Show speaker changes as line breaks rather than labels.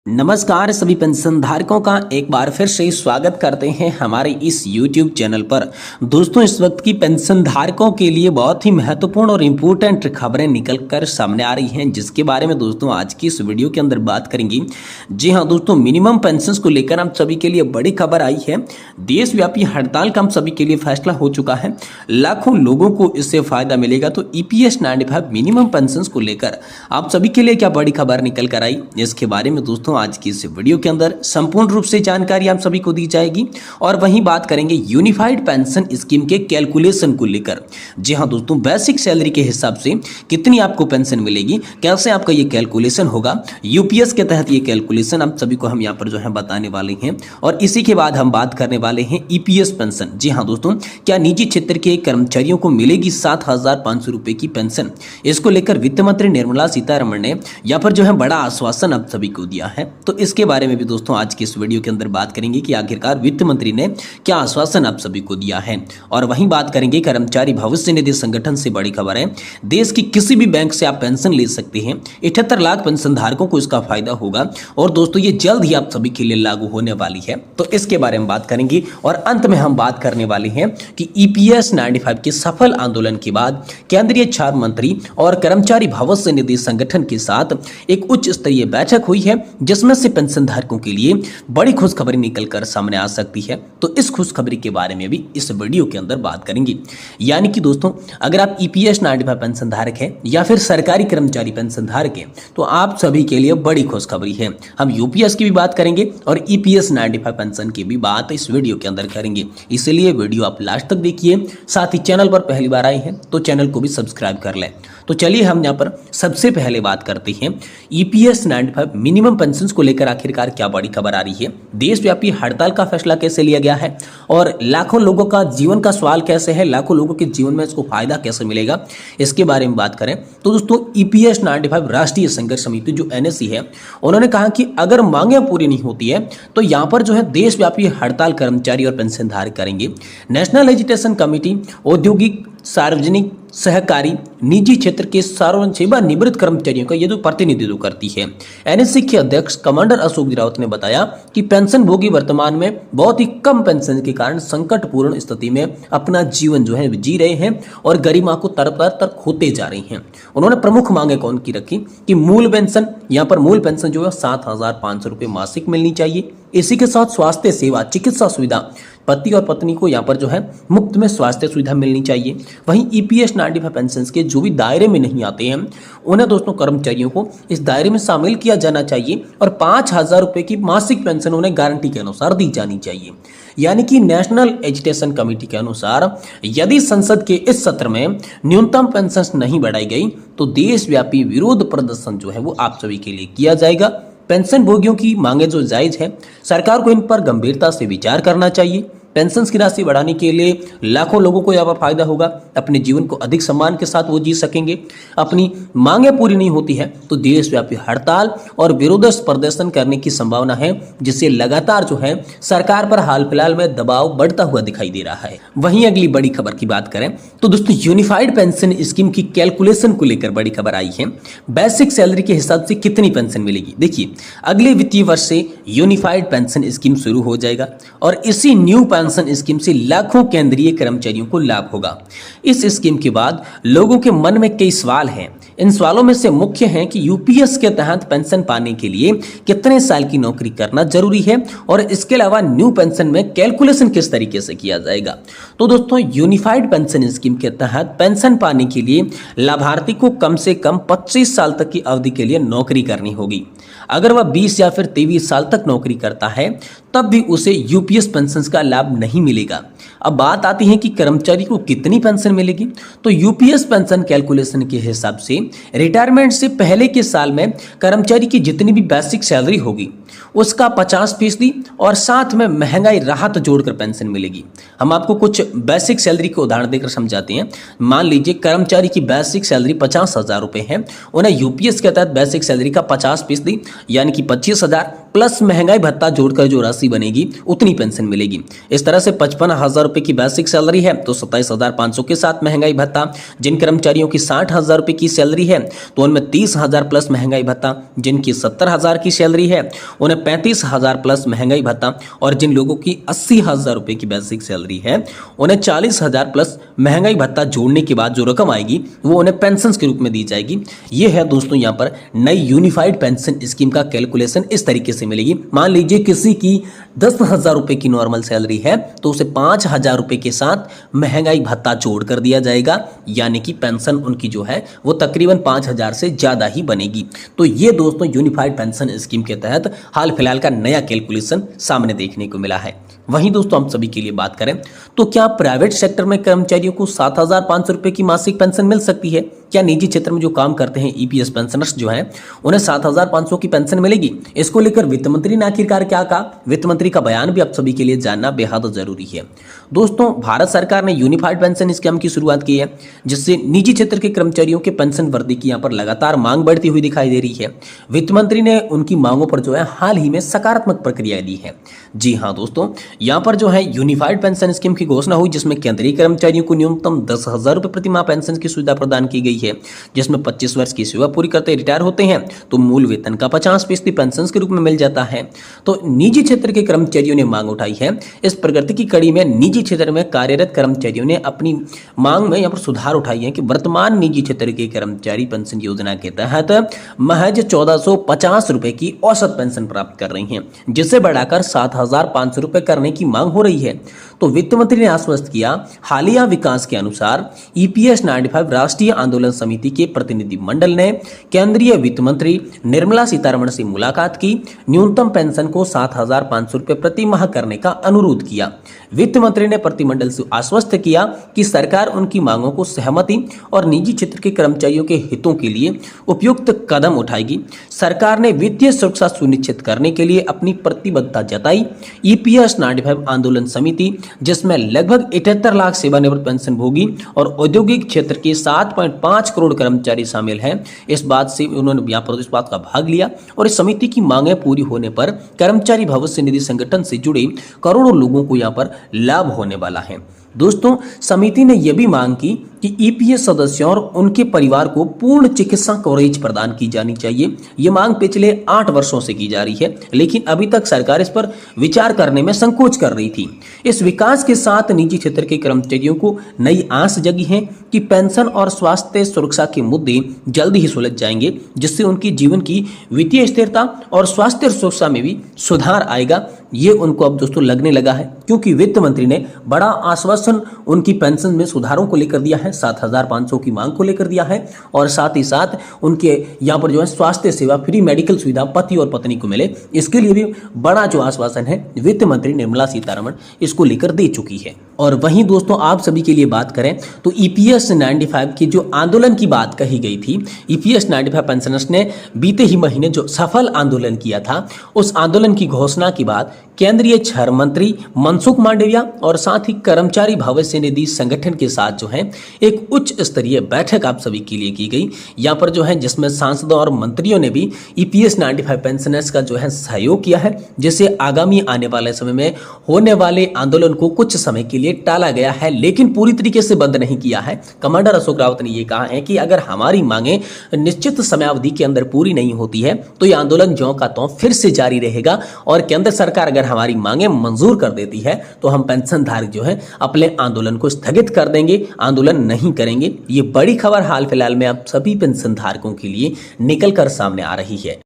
नमस्कार सभी पेंशन धारकों का एक बार फिर से स्वागत करते हैं हमारे इस YouTube चैनल पर। दोस्तों, इस वक्त की पेंशन धारकों के लिए बहुत ही महत्वपूर्ण और इम्पोर्टेंट खबरें निकल कर सामने आ रही हैं, जिसके बारे में दोस्तों आज की इस वीडियो के अंदर बात करेंगे। जी हाँ दोस्तों, मिनिमम पेंशन को लेकर हम सभी के लिए बड़ी खबर आई है। देशव्यापी हड़ताल का हम सभी के लिए फैसला हो चुका है। लाखों लोगों को इससे फायदा मिलेगा। तो EPS 95 मिनिमम पेंशन को लेकर आप सभी के लिए क्या बड़ी खबर निकल कर आई, इसके बारे में दोस्तों आज की इस वीडियो के अंदर संपूर्ण रूप से जानकारी आप सभी को दी जाएगी। और वहीं बात करेंगे यूनिफाइड पेंशन स्कीम के कैलकुलेशन को लेकर। जी हां दोस्तों, बेसिक सैलरी के हिसाब से कितनी आपको पेंशन मिलेगी, कैसे आपका ये कैलकुलेशन होगा, यूपीएस के तहत ये कैलकुलेशन आप सभी को हम यहाँ पर जो है बताने वाले हैं। और इसी के बाद हम बात करने वाले हैं EPS पेंशन। जी हाँ दोस्तों, क्या निजी क्षेत्र के कर्मचारियों को मिलेगी 7,500 रुपए की पेंशन? इसको लेकर वित्त मंत्री निर्मला सीतारमण ने यहाँ पर जो है बड़ा आश्वासन आप सभी को दिया है। तो इसके बारे में भी दोस्तों आज की इस वीडियो के अंदर बात करेंगे कि आखिरकार वित्त मंत्री ने क्या आश्वासन आप सभी को दिया है। और वहीं बात करेंगे कर्मचारी भविष्य निधि संगठन से बड़ी खबर है। देश की किसी भी बैंक से आप पेंशन ले सकते हैं। 78 लाख पेंशन धारकों को इसका फायदा होगा। और दोस्तों ये जल्द ही आप सभी के लिए लागू होने वाली है। तो इसके बारे में बात करेंगे। और अंत में हम बात करने वाले हैं कि EPS 95 के सफल आंदोलन के बाद केंद्रीय श्रम मंत्री और कर्मचारी भविष्य निधि संगठन के साथ एक उच्च स्तरीय बैठक हुई है, जिसमें से पेंशन धारकों के लिए बड़ी खुशखबरी निकलकर सामने आ सकती है। तो इस खुशखबरी के बारे में भी इस वीडियो के अंदर बात करेंगे। यानी कि दोस्तों, अगर आप EPS 95 पेंशन धारक हैं या फिर सरकारी कर्मचारी पेंशन धारक हैं, तो आप सभी के लिए बड़ी खुशखबरी है। हम UPS की भी बात करेंगे और EPS 95 पेंशन की भी बात इस वीडियो के अंदर करेंगे। इसलिए वीडियो आप लास्ट तक देखिए। साथ ही चैनल पर पहली बार आए हैं तो चैनल को भी सब्सक्राइब कर लें। तो चलिए हम यहाँ पर सबसे पहले बात करते हैं EPS 95 मिनिमम पेंशन को लेकर आखिरकार क्या बड़ी खबर आ रही है। देशव्यापी हड़ताल का फैसला कैसे लिया गया है और लाखों लोगों का जीवन का सवाल कैसे है, लाखों लोगों के जीवन में इसको फायदा कैसे मिलेगा, इसके बारे में बात करें तो दोस्तों EPS 95 राष्ट्रीय संघर्ष समिति जो NSC है, उन्होंने कहा कि अगर मांगे पूरी नहीं होती है तो यहाँ पर जो है देशव्यापी हड़ताल कर्मचारी और पेंशन धारक करेंगे। नेशनल एजुकेशन कमेटी औद्योगिक, सार्वजनिक, सहकारी, निजी क्षेत्र के सार्वजनिक सेवा निवृत्त कर्मचारियों का ये जो प्रतिनिधित्व करती है। NSC के अध्यक्ष कमांडर अशोक रावत ने बताया कि पेंशन भोगी वर्तमान में बहुत ही कम पेंशन के कारण संकटपूर्ण स्थिति में अपना जीवन जो है जी रहे हैं और गरिमा को तर खोते जा रही हैं। उन्होंने प्रमुख मांगे कौन की रखी कि मूल पेंशन, यहाँ पर मूल पेंशन जो है 7,500 रुपये मासिक मिलनी चाहिए। इसी के साथ स्वास्थ्य सेवा, चिकित्सा सुविधा, पति और पत्नी को यहाँ पर जो है मुफ्त में स्वास्थ्य सुविधा मिलनी चाहिए। वहीं EPS 95 पेंशन के जो भी दायरे में नहीं आते हैं, उन्हें दोस्तों कर्मचारियों को इस दायरे में शामिल किया जाना चाहिए और 5,000 रुपए की मासिक पेंशन उन्हें गारंटी के अनुसार दी जानी चाहिए। यानी कि नेशनल एजुकेशन कमेटी के अनुसार यदि संसद के इस सत्र में न्यूनतम पेंशन नहीं बढ़ाई गई तो देशव्यापी विरोध प्रदर्शन जो है वो आप सभी के लिए किया जाएगा। पेंशन भोगियों की मांगे जो जायज है, सरकार को इन पर गंभीरता से विचार करना चाहिए। पेंशन की राशि बढ़ाने के लिए लाखों लोगों को यहाँ पर फायदा होगा। अपने जीवन को अधिक सम्मान के साथ वो जी सकेंगे। अपनी मांगे पूरी नहीं होती है तो देशव्यापी हड़ताल और विरोध प्रदर्शन करने की संभावना है, जिससे लगातार जो है सरकार पर हाल फिलहाल में दबाव बढ़ता हुआ दिखाई दे रहा है। वहीं अगली बड़ी खबर की बात करें तो दोस्तों यूनिफाइड पेंशन स्कीम की कैलकुलेशन को लेकर बड़ी खबर आई है। बेसिक सैलरी के हिसाब से कितनी पेंशन मिलेगी? देखिए, अगले वित्तीय वर्ष से यूनिफाइड पेंशन स्कीम शुरू हो जाएगा और इसी न्यू पेंशन स्कीम से लाखों केंद्रीय कर्मचारियों को लाभ होगा। इस स्कीम के बाद लोगों के मन में कई सवाल हैं। इन सवालों में से मुख्य है कि UPS के तहत पेंशन पाने के लिए कितने साल की नौकरी करना जरूरी है और इसके अलावा न्यू पेंशन में कैलकुलेशन किस तरीके से किया जाएगा। तो दोस्तों, यूनिफाइड पेंशन स्कीम के तहत पेंशन पाने के लिए लाभार्थी को कम से कम 25 साल तक की अवधि के लिए नौकरी करनी होगी। अगर वह 20 या फिर 23 साल तक नौकरी करता है तब भी उसे UPS पेंशन का लाभ नहीं मिलेगा। अब बात आती है कि कर्मचारी को कितनी पेंशन मिलेगी। तो UPS पेंशन कैलकुलेशन के हिसाब से रिटायरमेंट से पहले के साल में कर्मचारी की जितनी भी बेसिक सैलरी होगी उसका 50% और साथ में महंगाई राहत जोड़कर पेंशन मिलेगी। हम आपको कुछ बेसिक सैलरी के उदाहरण देकर समझाते हैं। मान लीजिए कर्मचारी की बेसिक सैलरी 50,000 रुपये है, उन्हें UPS के तहत बेसिक सैलरी का 50% यानी कि 25,000 प्लस महंगाई भत्ता जोड़कर जो राशि बनेगी उतनी पेंशन मिलेगी। इस तरह से 55,000 रुपए की बेसिक सैलरी है तो 27,500 के साथ महंगाई भत्ता। जिन कर्मचारियों की 60,000 रुपए की सैलरी है तो उनमें 30,000 प्लस महंगाई भत्ता। जिनकी 70,000 की सैलरी है उन्हें 35,000 प्लस महंगाई भत्ता। और जिन लोगों की 80,000 रुपए की बेसिक सैलरी है उन्हें 40,000 प्लस महंगाई भत्ता जोड़ने के बाद जो रकम आएगी वो उन्हें पेंशन के रूप में दी जाएगी। ये है दोस्तों यहाँ पर नई यूनिफाइड पेंशन स्कीम का कैलकुलेशन इस तरीके से मिलेगी। मान लीजिए किसी की 10,000 रुपए की नॉर्मल सैलरी है तो उसे 5,000 रुपए के साथ महंगाई भत्ता जोड़ कर दिया जाएगा, यानी कि पेंशन उनकी जो है वो तकरीबन 5,000 से ज्यादा ही बनेगी। तो ये दोस्तों यूनिफाइड पेंशन स्कीम के तहत हाल फिलहाल का नया कैलकुलेशन सामने देखने को मिला है। वहीं दोस्तों हम सभी के लिए बात करें तो क्या प्राइवेट सेक्टर में कर्मचारियों को 7,500 रुपए की मासिक पेंशन मिल सकती है? क्या निजी क्षेत्र में जो काम करते हैं ईपीएस पेंशनर्स जो हैं उन्हें 7,500 की पेंशन मिलेगी? इसको लेकर वित्त मंत्री ने आखिरकार क्या कहा? वित्त मंत्री का बयान भी आप सभी के लिए जानना बेहद जरूरी है। दोस्तों भारत सरकार ने यूनिफाइड पेंशन स्कीम की शुरुआत की है जिससे निजी क्षेत्र के कर्मचारियों के पेंशन वृद्धि की यहाँ पर लगातार मांग बढ़ती हुई दिखाई दे रही है। वित्त मंत्री ने उनकी मांगों पर जो है हाल ही में सकारात्मक प्रक्रिया दी है। जी हाँ दोस्तों, यहाँ पर जो है यूनिफाइड पेंशन स्कीम की घोषणा हुई जिसमें केंद्रीय कर्मचारियों को न्यूनतम 10,000 रुपए प्रति माह पेंशन की सुविधा प्रदान की गई है, जिसमें 25 वर्ष की सेवा पूरी करते रिटायर होते हैं तो मूल वेतन का 50% पेंशन के रूप में मिल जाता है। तो निजी क्षेत्र के कर्मचारियों ने मांग उठाई है। इस प्रगति की कड़ी में निजी क्षेत्र में कार्यरत कर्मचारियों ने अपनी मांग में यहाँ पर सुधार उठाई है कि वर्तमान निजी क्षेत्र के कर्मचारी पेंशन योजना के तहत महज 1,450 रुपए की औसत पेंशन प्राप्त कर रही हैं, जिसे बढ़ाकर 7,500 रुपए करने की मांग हो रही है। तो वित्त मंत्री ने आश्वस्त किया हालिया विकास के अनुसार ईपीएस 95 राष्ट्रीय आंदोलन समिति के प्रतिनिधि मंडल ने केंद्रीय वित्त मंत्री निर्मला सीतारमण से मुलाकात की, न्यूनतम पेंशन को 7,500 रुपए प्रति माह करने का अनुरोध किया। वित्त मंत्री ने प्रतिमंडल से आश्वस्त किया कि सरकार उनकी मांगों को सहमति और निजी क्षेत्र के कर्मचारियों के हितों के लिए उपयुक्त कदम उठाएगी। सरकार ने वित्तीय सुरक्षा सुनिश्चित करने के लिए अपनी प्रतिबद्धता जताई। ईपीएस 95 आंदोलन समिति जिसमें लगभग 78 लाख सेवानिवृत्त पेंशन भोगी और औद्योगिक क्षेत्र के 7.5 करोड़ कर्मचारी शामिल हैं, इस बात से उन्होंने यहाँ पर इस बात का भाग लिया और इस समिति की मांगें पूरी होने पर कर्मचारी भविष्य निधि संगठन से जुड़े करोड़ों लोगों को यहाँ पर लाभ होने वाला है। दोस्तों समिति ने यह भी मांग की कि ईपीएस सदस्यों और उनके परिवार को पूर्ण चिकित्सा कवरेज प्रदान की जानी चाहिए। ये मांग पिछले 8 वर्षों से की जा रही है, लेकिन अभी तक सरकार इस पर विचार करने में संकोच कर रही थी। इस विकास के साथ निजी क्षेत्र के कर्मचारियों को नई आस जगी है कि पेंशन और स्वास्थ्य सुरक्षा के मुद्दे जल्द ही सुलझ जाएंगे, जिससे उनकी जीवन की वित्तीय स्थिरता और स्वास्थ्य सुरक्षा में भी सुधार आएगा। ये उनको अब दोस्तों लगने लगा है, क्योंकि वित्त मंत्री ने बड़ा आश्वासन उनकी पेंशन में सुधारों को लेकर दिया है, 7,500 की मांग को लेकर दिया है और साथ ही साथ उनके यहाँ पर जो है स्वास्थ्य सेवा, फ्री मेडिकल सुविधा पति और पत्नी को मिले, इसके लिए भी बड़ा जो आश्वासन है वित्त मंत्री निर्मला सीतारमण इसको लेकर दे चुकी है। और वहीं दोस्तों आप सभी के लिए बात करें तो ईपीएस 95 की जो आंदोलन की बात कही गई थी, ईपीएस 95 पेंशनर्स ने बीते ही महीने जो सफल आंदोलन किया था, उस आंदोलन की घोषणा के बाद केंद्रीय श्रम मंत्री मनसुख मांडविया और साथ ही कर्मचारी भविष्य निधि संगठन के साथ जो है एक उच्च स्तरीय बैठक आप सभी के लिए की गई, यहाँ पर जो है जिसमें सांसदों और मंत्रियों ने भी ईपीएस 95 पेंशनर्स का जो है सहयोग किया है, जिससे आगामी आने वाले समय में होने वाले आंदोलन को कुछ समय के लिए टाला गया है, लेकिन पूरी तरीके से बंद नहीं किया है। कमांडर अशोक रावत ने यह कहा है कि अगर हमारी मांगे निश्चित समयावधि के अंदर पूरी नहीं होती है तो यह आंदोलन ज्यों का त्यों फिर से जारी रहेगा और केंद्र सरकार अगर हमारी मांगे मंजूर कर देती है तो हम पेंशनधारक जो है अपने आंदोलन को स्थगित कर देंगे, आंदोलन नहीं करेंगे। ये बड़ी खबर हाल फिलहाल में आप सभी पेंशनधारकों के लिए निकल कर सामने आ रही है।